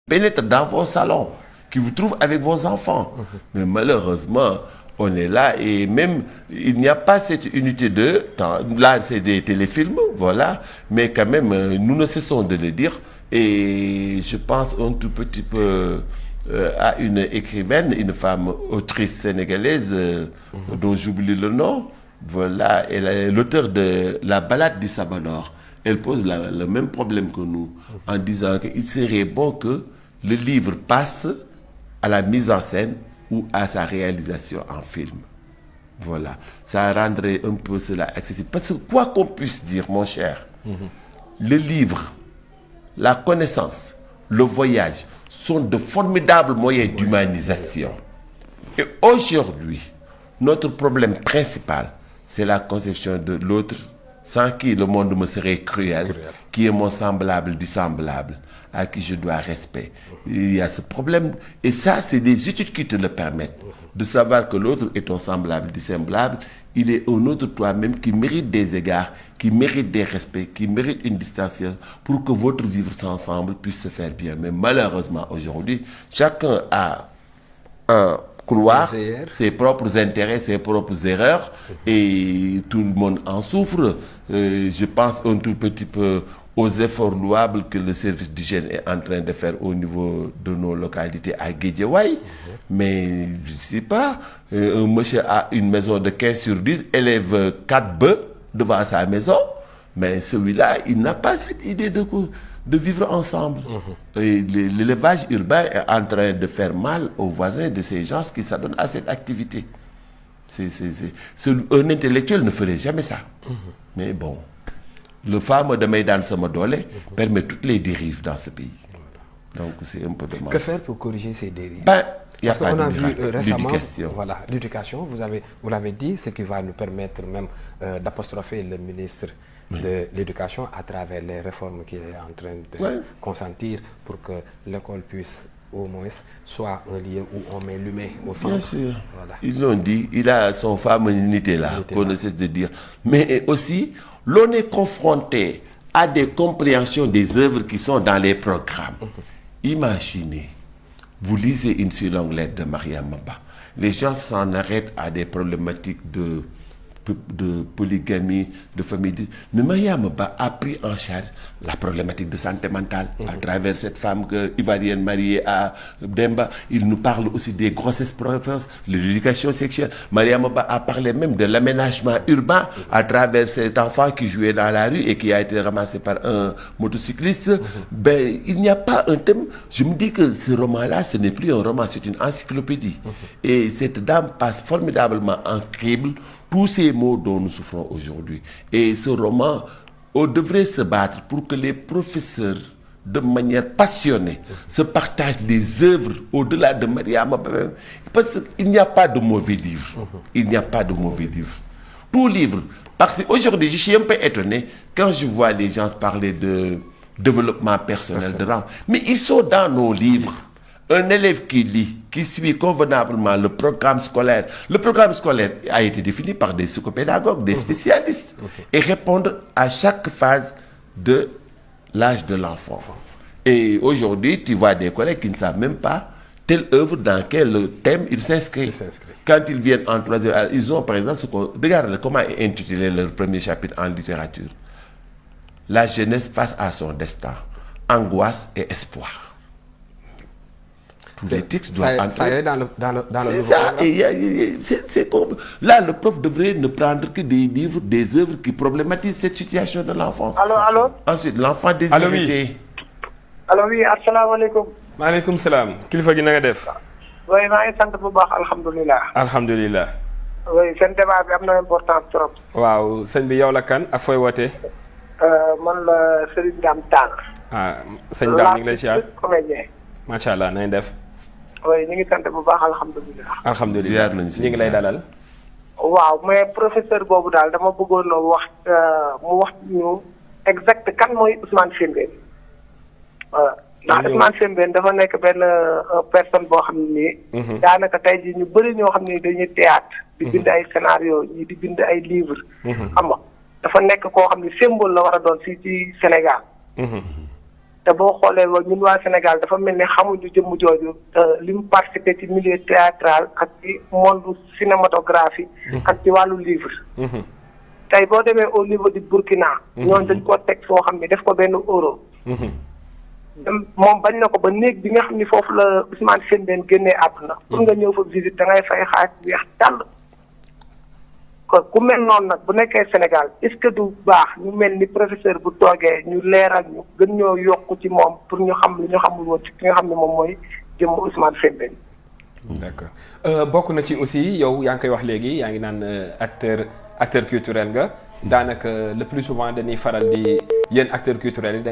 pénètre dans vos salons, qui vous trouve avec vos enfants. Mais malheureusement, on est là et même il n'y a pas cette unité de temps. Là, c'est des téléfilms, voilà. Mais quand même, nous ne cessons de le dire. Et je pense un tout petit peu à une écrivaine, une femme autrice sénégalaise dont j'oublie le nom. Voilà, elle est l'auteur de La Balade du Sabanor. Elle pose le même problème que nous en disant qu'il serait bon que le livre passe à la mise en scène ou à sa réalisation en film. Voilà, ça rendrait un peu cela accessible. Parce que quoi qu'on puisse dire, mon cher, le livre, la connaissance, le voyage sont de formidables moyens d'humanisation. Et aujourd'hui, notre problème principal, c'est la conception de l'autre, sans qui le monde me serait cruel, qui est mon semblable du semblable, à qui je dois respect. Il y a ce problème, et ça, c'est des études qui te le permettent, de savoir que l'autre est ton semblable du semblable, il est un autre toi-même qui mérite des égards, qui mérite des respects, qui mérite une distanciation pour que votre vivre ensemble puisse se faire bien. Mais malheureusement, aujourd'hui, chacun a un couloir, ses propres intérêts, ses propres erreurs, et tout le monde en souffre. Je pense un tout petit peu aux efforts louables que le service d'hygiène est en train de faire au niveau de nos localités à Guédiawaye. Mais je ne sais pas, un monsieur a une maison de 15 sur 10, élève 4 bœufs devant sa maison, mais celui-là, il n'a pas cette idée de vivre ensemble. Et l'élevage urbain est en train de faire mal aux voisins de ces gens qui s'adonnent à cette activité. Un intellectuel ne ferait jamais ça. Mais bon, le fameux de Maïdan Samodole permet toutes les dérives dans ce pays. Donc c'est un peu dommage. Que faire pour corriger ces dérives? Parce qu'on a vu récemment, voilà, l'éducation, vous l'avez dit, ce qui va nous permettre même d'apostropher le ministre de l'éducation à travers les réformes qu'il est en train de consentir pour que l'école puisse au moins soit un lieu où on met l'humain au centre. Bien sûr, voilà. Ils l'ont dit, il a son fameux unité là, qu'on ne cesse de dire. Mais aussi, l'on est confronté à des compréhensions des œuvres qui sont dans les programmes. Imaginez, vous lisez une si longue lettre de Mariam Maba. Les gens s'en arrêtent à des problématiques de polygamie, de famille. Mais Mariam Maba a pris en charge la problématique de santé mentale à travers cette femme ivoirienne mariée à Demba. Il nous parle aussi des grossesses précoces, de l'éducation sexuelle. Mariam Maba a parlé même de l'aménagement urbain à travers cet enfant qui jouait dans la rue et qui a été ramassé par un motocycliste. Ben, il n'y a pas un thème. Je me dis que ce roman-là, ce n'est plus un roman, c'est une encyclopédie. Et cette dame passe formidablement en crible tous ces maux dont nous souffrons aujourd'hui. Et ce roman, on devrait se battre pour que les professeurs, de manière passionnée, se partagent des œuvres au-delà de Mariam Maba. Parce qu'il n'y a pas de mauvais livre. Il n'y a pas de mauvais livre. Tout livre. Parce qu'aujourd'hui, je suis un peu étonné quand je vois les gens parler de développement personnel, de rang. Mais ils sont dans nos livres. Un élève qui lit, qui suit convenablement le programme scolaire a été défini par des psychopédagogues, des spécialistes, et répondre à chaque phase de l'âge de l'enfant. Et aujourd'hui, tu vois des collègues qui ne savent même pas telle œuvre dans quel thème ils s'inscrivent. Quand ils viennent en troisième, ils ont par exemple, regarde comment est intitulé leur premier chapitre en littérature. La jeunesse face à son destin, angoisse et espoir. Tous les textes doivent entrer. Ça est dans le c'est ça. C'est comme... Là, le prof devrait ne prendre que des livres, des œuvres qui problématisent cette situation de l'enfance. Allô. Ensuite, l'enfant désiré. Allo oui, asalaamaaleykum. maaleykum salaam. kilifa gi na nga def. oui maa ngi sant bu baax alhamdulilah. alhamdulilah. oui seen débat bi am na importance trop. waaw sëñ bi yow la kan ak fooy wootee. man la Serigne Dame Tall. sëñ Dame ñu ngi lay siyaar. comédien. macha allah nañ def. oui ñu ngi sant bu baax alhamdulilah. alhamdulilah ñu ngi lay dalal. waaw mais professeur boobu daal dama bëggoon a wax mu wax ñu exact kan mooy Ousmane Sembène. ndax Ousmane Sembène dafa nekk benn personne boo xam ne nii. daanaka tey jii ñu bëri ñoo xam ne dañuy théâtre di bind ay scénario ñii di bind ay livre xam nga dafa nekk koo xam ne symbole la war a doon fii ci Sénégal. te boo xoolee ba ñun waa Sénégal dafa mel ni xamuñu jëmm jooju li mu participé ci milieu théâtral ak ci monde cinématographie ak ci wàllu livre tey boo demee au niveau du Burkina ñooñu dañ koo teg foo xam ne def ko benn euro moom bañ na ko ba néeg bi nga xam ni foofu la Ousmane Sembène génnee àdduna pour nga ñëw fa visite da ngay fay xaalis bu weex tàll kon ku mel noonu nag bu nekkee Sénégal est-ce que du baax ñu mel ni professeur bu toogee ñu leeral ñu gën ñoo yokku ci moom pour ñu xam li ñu xamul woon ci ki nga xam ne moom mooy jëmm Ousmane Sembène. D'accord bokk na ci aussi yow yaa ngi koy wax léegi yaa ngi naan acteur culturel nga daanaka le plus souvent dañuy faral di yéen acteurs culturels yi da